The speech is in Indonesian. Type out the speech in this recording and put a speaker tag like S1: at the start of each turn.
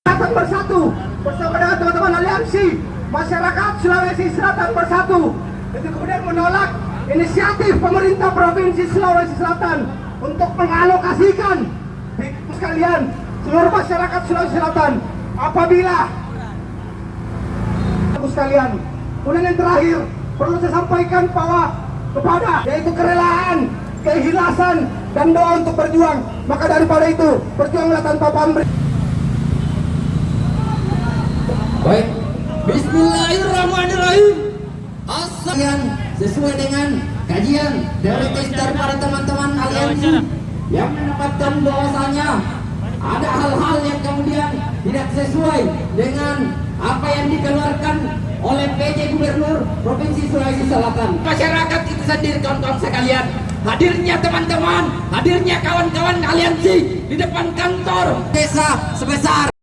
S1: Selatan bersatu bersama dengan teman-teman aliansi masyarakat Sulawesi Selatan bersatu itu kemudian menolak inisiatif pemerintah Provinsi Sulawesi Selatan untuk mengalokasikan sekalian seluruh masyarakat Sulawesi Selatan apabila sekalian. Kemudian yang terakhir perlu saya sampaikan bahwa kepada yaitu kerelaan, keikhlasan dan doa untuk berjuang. Maka daripada itu berjuanglah tanpa pamrih.
S2: Baik, Bismillahirrahmanirrahim. Assalamualaikum. Sesuai dengan kajian dari tes dari para teman-teman aliansi yang mendapatkan bahwasanya ada hal-hal yang kemudian tidak sesuai dengan apa yang dikeluarkan oleh PJ Gubernur Provinsi Sulawesi Selatan. Masyarakat itu sendiri, kawan-kawan sekalian, hadirnya teman-teman, hadirnya kawan-kawan aliansi di depan kantor desa sebesar